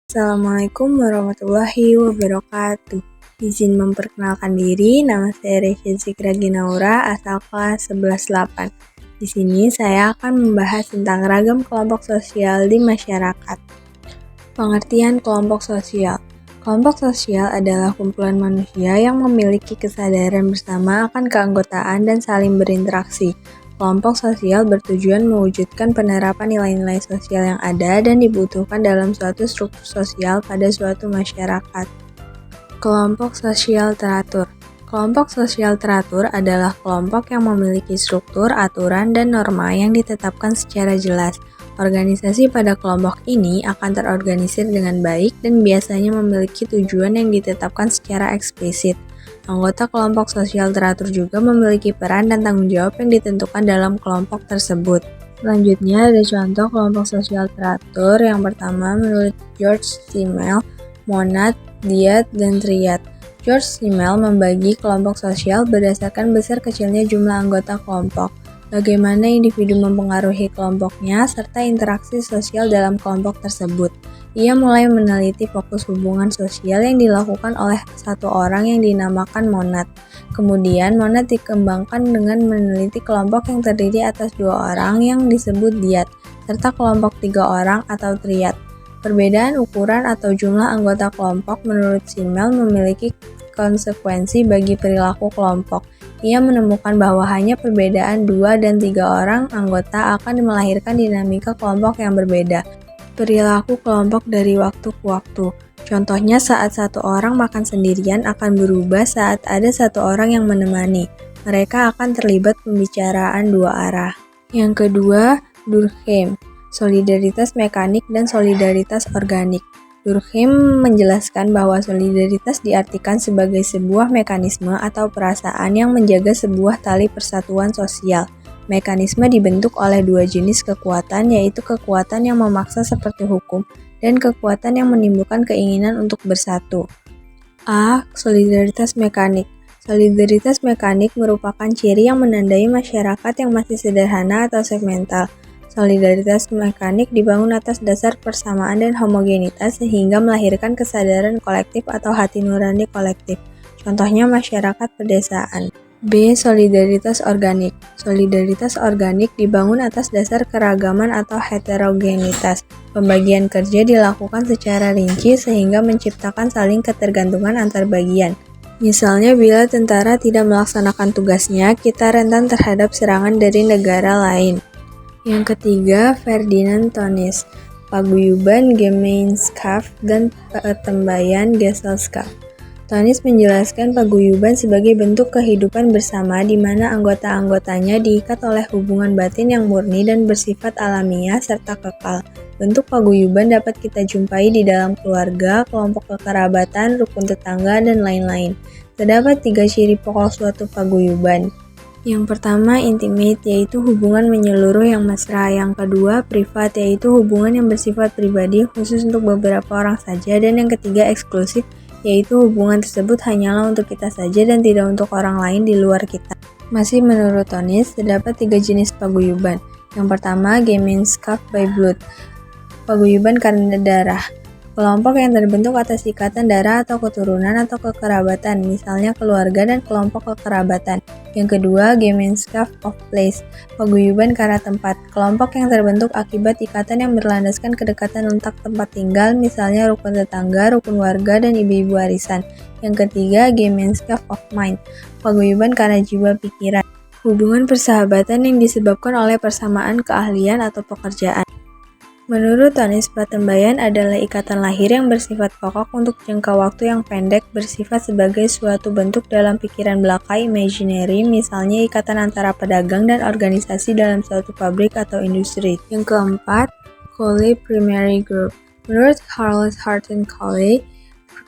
Assalamualaikum warahmatullahi wabarakatuh. Izin memperkenalkan diri, nama saya Resya Zikra Ginaura, asal kelas 11-8. Di sini saya akan membahas tentang ragam kelompok sosial di masyarakat. Pengertian kelompok sosial. Kelompok sosial adalah kumpulan manusia yang memiliki kesadaran bersama akan keanggotaan dan saling berinteraksi. Kelompok sosial bertujuan mewujudkan penerapan nilai-nilai sosial yang ada dan dibutuhkan dalam suatu struktur sosial pada suatu masyarakat. Kelompok sosial teratur. Kelompok sosial teratur adalah kelompok yang memiliki struktur, aturan, dan norma yang ditetapkan secara jelas. Organisasi pada kelompok ini akan terorganisir dengan baik dan biasanya memiliki tujuan yang ditetapkan secara eksplisit. Anggota kelompok sosial teratur juga memiliki peran dan tanggung jawab yang ditentukan dalam kelompok tersebut. Selanjutnya ada contoh kelompok sosial teratur. Yang pertama menurut George Simmel, monad, dyad, dan triad. George Simmel membagi kelompok sosial berdasarkan besar kecilnya jumlah anggota kelompok, bagaimana individu mempengaruhi kelompoknya, serta interaksi sosial dalam kelompok tersebut. Ia mulai meneliti fokus hubungan sosial yang dilakukan oleh satu orang yang dinamakan monad. Kemudian, monad dikembangkan dengan meneliti kelompok yang terdiri atas 2 orang yang disebut dyad, serta kelompok 3 orang atau triad. Perbedaan ukuran atau jumlah anggota kelompok menurut Simmel memiliki konsekuensi bagi perilaku kelompok. Ia menemukan bahwa hanya perbedaan 2 dan 3 orang anggota akan melahirkan dinamika kelompok yang berbeda. Perilaku kelompok dari waktu ke waktu. Contohnya saat satu orang makan sendirian akan berubah saat ada satu orang yang menemani. Mereka akan terlibat pembicaraan 2 arah. Yang kedua, Durkheim, solidaritas mekanik dan solidaritas organik. Durkheim menjelaskan bahwa solidaritas diartikan sebagai sebuah mekanisme atau perasaan yang menjaga sebuah tali persatuan sosial. Mekanisme dibentuk oleh 2 jenis kekuatan, yaitu kekuatan yang memaksa seperti hukum dan kekuatan yang menimbulkan keinginan untuk bersatu. A. Solidaritas mekanik. Solidaritas mekanik merupakan ciri yang menandai masyarakat yang masih sederhana atau segmental. Solidaritas mekanik dibangun atas dasar persamaan dan homogenitas sehingga melahirkan kesadaran kolektif atau hati nurani kolektif. Contohnya masyarakat pedesaan. B. Solidaritas organik. Solidaritas organik dibangun atas dasar keragaman atau heterogenitas. Pembagian kerja dilakukan secara rinci sehingga menciptakan saling ketergantungan antar bagian. Misalnya bila tentara tidak melaksanakan tugasnya, kita rentan terhadap serangan dari negara lain. Yang ketiga, Ferdinand Tönnies, paguyuban Gemeinschaft dan pertembayan Gesellschaft. Tönnies menjelaskan paguyuban sebagai bentuk kehidupan bersama di mana anggota-anggotanya diikat oleh hubungan batin yang murni dan bersifat alamiah serta kekal. Bentuk paguyuban dapat kita jumpai di dalam keluarga, kelompok kekerabatan, rukun tetangga, dan lain-lain. Terdapat 3 ciri pokok suatu paguyuban. Yang pertama, intimate, yaitu hubungan menyeluruh yang mesra. Yang kedua, privat, yaitu hubungan yang bersifat pribadi khusus untuk beberapa orang saja. Dan yang ketiga, eksklusif, yaitu hubungan tersebut hanyalah untuk kita saja dan tidak untuk orang lain di luar kita. Masih menurut Tönnies, terdapat 3 jenis paguyuban. Yang pertama, Gemeinschaft by blood, paguyuban karena darah. Kelompok yang terbentuk atas ikatan darah atau keturunan atau kekerabatan, misalnya keluarga dan kelompok kekerabatan. Yang kedua, Gemeinschaft of place, paguyuban karena tempat. Kelompok yang terbentuk akibat ikatan yang berlandaskan kedekatan letak tempat tinggal, misalnya rukun tetangga, rukun warga, dan ibu-ibu arisan. Yang ketiga, Gemeinschaft of mind, paguyuban karena jiwa pikiran. Hubungan persahabatan yang disebabkan oleh persamaan keahlian atau pekerjaan. Menurut Tönnies, pertembayan adalah ikatan lahir yang bersifat pokok untuk jangka waktu yang pendek, bersifat sebagai suatu bentuk dalam pikiran belaka imaginary, misalnya ikatan antara pedagang dan organisasi dalam suatu pabrik atau industri. Yang keempat, Cole Primary Group. Menurut Charles Horton Cole,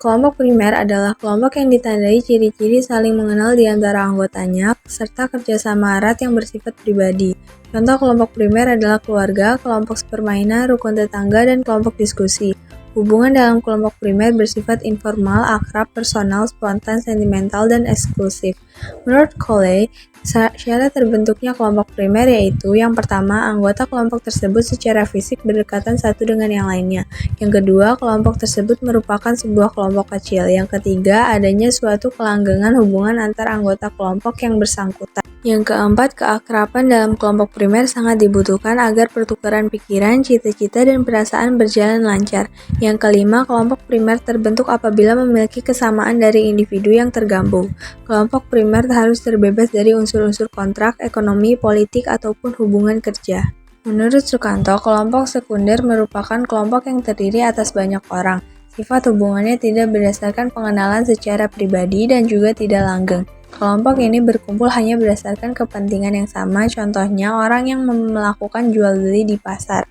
kelompok primer adalah kelompok yang ditandai ciri-ciri saling mengenal di antara anggotanya, serta kerjasama erat yang bersifat pribadi. Contoh kelompok primer adalah keluarga, kelompok sepermainan, rukun tetangga, dan kelompok diskusi. Hubungan dalam kelompok primer bersifat informal, akrab, personal, spontan, sentimental, dan eksklusif. Menurut Cole, syarat terbentuknya kelompok primer yaitu yang pertama, anggota kelompok tersebut secara fisik berdekatan satu dengan yang lainnya. Yang kedua, kelompok tersebut merupakan sebuah kelompok kecil. Yang ketiga, adanya suatu kelanggengan hubungan antar anggota kelompok yang bersangkutan. Yang keempat, keakraban dalam kelompok primer sangat dibutuhkan agar pertukaran pikiran, cita-cita, dan perasaan berjalan lancar. Yang kelima, kelompok primer terbentuk apabila memiliki kesamaan dari individu yang tergabung. Kelompok primer harus terbebas dari unsur-unsur kontrak, ekonomi, politik, ataupun hubungan kerja. Menurut Sukanto, kelompok sekunder merupakan kelompok yang terdiri atas banyak orang. Sifat hubungannya tidak berdasarkan pengenalan secara pribadi dan juga tidak langgeng. Kelompok ini berkumpul hanya berdasarkan kepentingan yang sama, contohnya orang yang melakukan jual beli di pasar.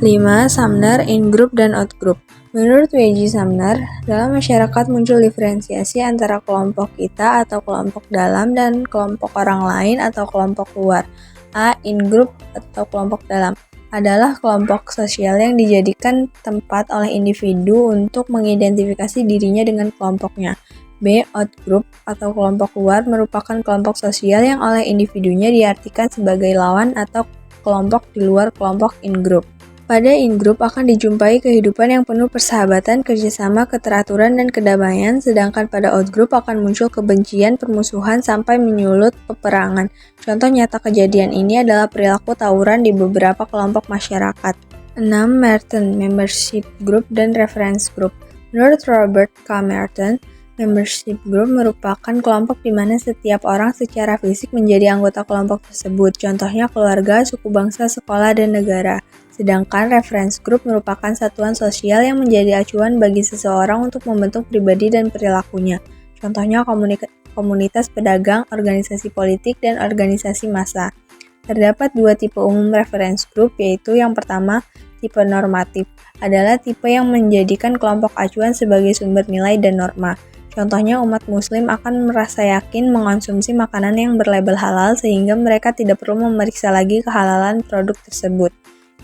5. Sumner, in-group dan out-group. Menurut W.J. Sumner, dalam masyarakat muncul diferensiasi antara kelompok kita atau kelompok dalam dan kelompok orang lain atau kelompok luar. A. In-group atau kelompok dalam adalah kelompok sosial yang dijadikan tempat oleh individu untuk mengidentifikasi dirinya dengan kelompoknya. B. Out-group atau kelompok luar merupakan kelompok sosial yang oleh individunya diartikan sebagai lawan atau kelompok di luar kelompok in-group. Pada in-group akan dijumpai kehidupan yang penuh persahabatan, kerjasama, keteraturan, dan kedamaian, sedangkan pada out-group akan muncul kebencian, permusuhan, sampai menyulut peperangan. Contoh nyata kejadian ini adalah perilaku tawuran di beberapa kelompok masyarakat. 6. Merton, membership group dan reference group. Menurut Robert K. Merton, membership group merupakan kelompok di mana setiap orang secara fisik menjadi anggota kelompok tersebut, contohnya keluarga, suku bangsa, sekolah, dan negara. Sedangkan reference group merupakan satuan sosial yang menjadi acuan bagi seseorang untuk membentuk pribadi dan perilakunya, contohnya komunitas pedagang, organisasi politik, dan organisasi massa. Terdapat dua tipe umum reference group, yaitu yang pertama, tipe normatif, adalah tipe yang menjadikan kelompok acuan sebagai sumber nilai dan norma. Contohnya, umat muslim akan merasa yakin mengonsumsi makanan yang berlabel halal sehingga mereka tidak perlu memeriksa lagi kehalalan produk tersebut.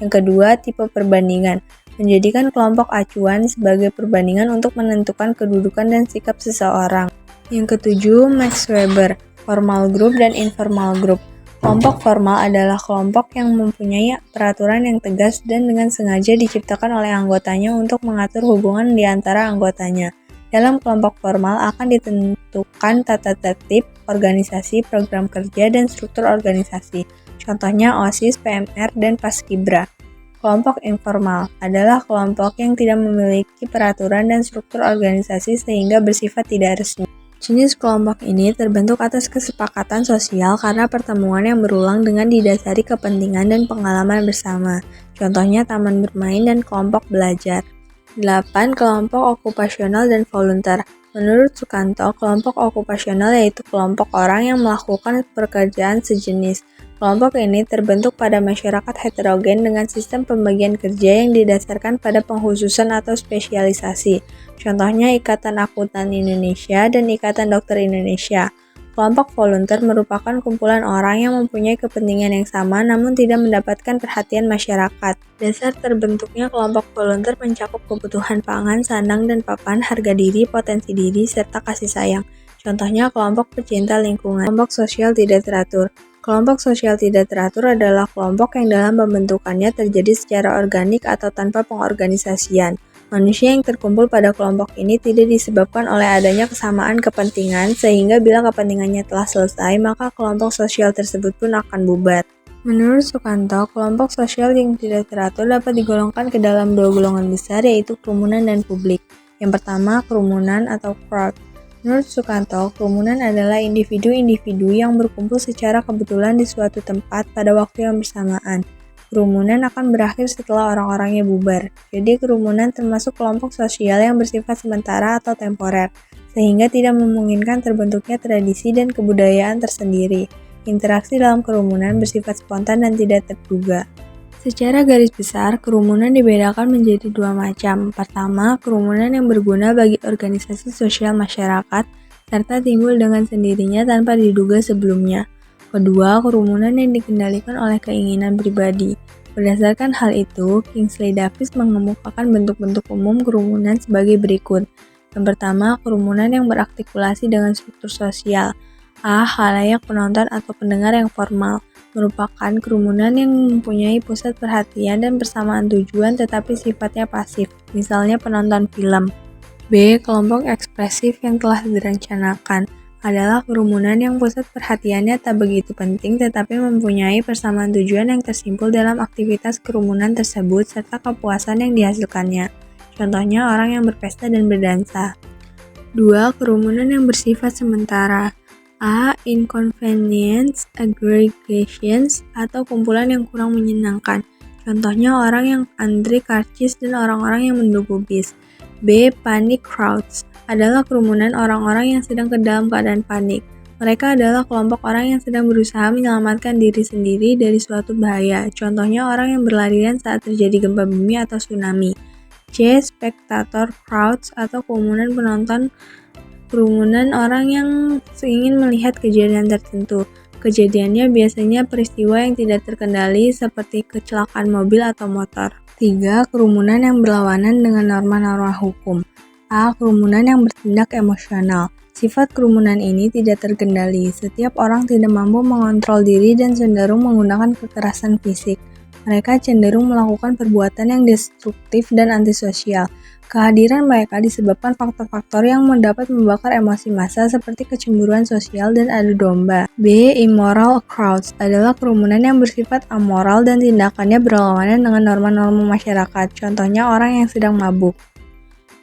Yang kedua, tipe perbandingan, menjadikan kelompok acuan sebagai perbandingan untuk menentukan kedudukan dan sikap seseorang. Yang ketujuh, Max Weber, formal group dan informal group. Kelompok formal adalah kelompok yang mempunyai peraturan yang tegas dan dengan sengaja diciptakan oleh anggotanya untuk mengatur hubungan di antara anggotanya. Dalam kelompok formal akan ditentukan tata tertib, organisasi, program kerja, dan struktur organisasi. Contohnya OSIS, PMR, dan Paskibra. Kelompok informal adalah kelompok yang tidak memiliki peraturan dan struktur organisasi sehingga bersifat tidak resmi. Jenis kelompok ini terbentuk atas kesepakatan sosial karena pertemuan yang berulang dengan didasari kepentingan dan pengalaman bersama. Contohnya taman bermain dan kelompok belajar. 8. Kelompok okupasional dan volunteer. Menurut Sukanto, kelompok okupasional yaitu kelompok orang yang melakukan pekerjaan sejenis. Kelompok ini terbentuk pada masyarakat heterogen dengan sistem pembagian kerja yang didasarkan pada pengkhususan atau spesialisasi. Contohnya Ikatan Akuntan Indonesia dan Ikatan Dokter Indonesia. Kelompok volunteer merupakan kumpulan orang yang mempunyai kepentingan yang sama namun tidak mendapatkan perhatian masyarakat. Dasar terbentuknya kelompok volunteer mencakup kebutuhan pangan, sandang dan papan, harga diri, potensi diri, serta kasih sayang. Contohnya kelompok pecinta lingkungan. Kelompok sosial tidak teratur. Kelompok sosial tidak teratur adalah kelompok yang dalam pembentukannya terjadi secara organik atau tanpa pengorganisasian. Manusia yang terkumpul pada kelompok ini tidak disebabkan oleh adanya kesamaan kepentingan, sehingga bila kepentingannya telah selesai, maka kelompok sosial tersebut pun akan bubar. Menurut Sukanto, kelompok sosial yang tidak teratur dapat digolongkan ke dalam dua golongan besar, yaitu kerumunan dan publik. Yang pertama, kerumunan atau crowd. Menurut Sukanto, kerumunan adalah individu-individu yang berkumpul secara kebetulan di suatu tempat pada waktu yang bersamaan. Kerumunan akan berakhir setelah orang-orangnya bubar. Jadi kerumunan termasuk kelompok sosial yang bersifat sementara atau temporer, sehingga tidak memungkinkan terbentuknya tradisi dan kebudayaan tersendiri. Interaksi dalam kerumunan bersifat spontan dan tidak terduga. Secara garis besar, kerumunan dibedakan menjadi dua macam. Pertama, kerumunan yang berguna bagi organisasi sosial masyarakat, serta timbul dengan sendirinya tanpa diduga sebelumnya. Kedua, kerumunan yang dikendalikan oleh keinginan pribadi. Berdasarkan hal itu, Kingsley Davis mengemukakan bentuk-bentuk umum kerumunan sebagai berikut. Yang pertama, kerumunan yang berartikulasi dengan struktur sosial. A. Khalayak penonton atau pendengar yang formal, merupakan kerumunan yang mempunyai pusat perhatian dan persamaan tujuan tetapi sifatnya pasif, misalnya penonton film. B. Kelompok ekspresif yang telah direncanakan, adalah kerumunan yang pusat perhatiannya tak begitu penting tetapi mempunyai persamaan tujuan yang tersimpul dalam aktivitas kerumunan tersebut serta kepuasan yang dihasilkannya. Contohnya orang yang berpesta dan berdansa. 2. Kerumunan yang bersifat sementara. A. Inconvenience aggregations atau kumpulan yang kurang menyenangkan. Contohnya orang yang antri karcis dan orang-orang yang menunggu bis. B. Panic crowds adalah kerumunan orang-orang yang sedang dalam keadaan panik. Mereka adalah kelompok orang yang sedang berusaha menyelamatkan diri sendiri dari suatu bahaya. Contohnya orang yang berlarian saat terjadi gempa bumi atau tsunami. C. Spectator crowds atau kerumunan penonton, kerumunan orang yang ingin melihat kejadian tertentu. Kejadiannya biasanya peristiwa yang tidak terkendali seperti kecelakaan mobil atau motor. 3. Kerumunan yang berlawanan dengan norma-norma hukum. A. Kerumunan yang bertindak emosional. Sifat kerumunan ini tidak terkendali. Setiap orang tidak mampu mengontrol diri dan cenderung menggunakan kekerasan fisik. Mereka cenderung melakukan perbuatan yang destruktif dan antisosial. Kehadiran mereka disebabkan faktor-faktor yang dapat membakar emosi massa seperti kecemburuan sosial dan adu domba. B. Immoral crowds adalah kerumunan yang bersifat amoral dan tindakannya berlawanan dengan norma-norma masyarakat. Contohnya orang yang sedang mabuk.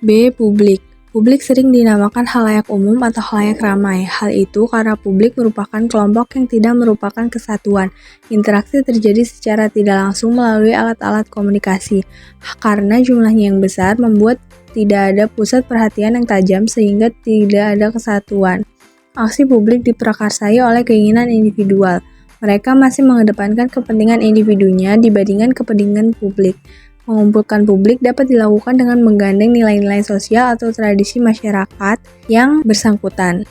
B. Publik. Publik sering dinamakan khalayak umum atau khalayak ramai. Hal itu karena publik merupakan kelompok yang tidak merupakan kesatuan. Interaksi terjadi secara tidak langsung melalui alat-alat komunikasi. Karena jumlahnya yang besar membuat tidak ada pusat perhatian yang tajam sehingga tidak ada kesatuan. Aksi publik diprakarsai oleh keinginan individual. Mereka masih mengedepankan kepentingan individunya dibandingkan kepentingan publik. Mengumpulkan publik dapat dilakukan dengan menggandeng nilai-nilai sosial atau tradisi masyarakat yang bersangkutan.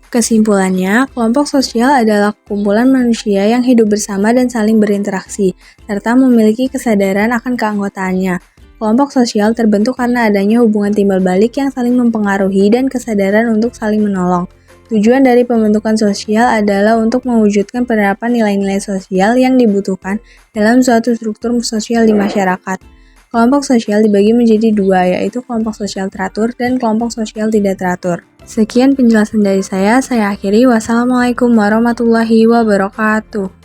Kesimpulannya, kelompok sosial adalah kumpulan manusia yang hidup bersama dan saling berinteraksi, serta memiliki kesadaran akan keanggotaannya. Kelompok sosial terbentuk karena adanya hubungan timbal balik yang saling mempengaruhi dan kesadaran untuk saling menolong. Tujuan dari pembentukan sosial adalah untuk mewujudkan penerapan nilai-nilai sosial yang dibutuhkan dalam suatu struktur sosial di masyarakat. Kelompok sosial dibagi menjadi dua, yaitu kelompok sosial teratur dan kelompok sosial tidak teratur. Sekian penjelasan dari saya akhiri. Wassalamualaikum warahmatullahi wabarakatuh.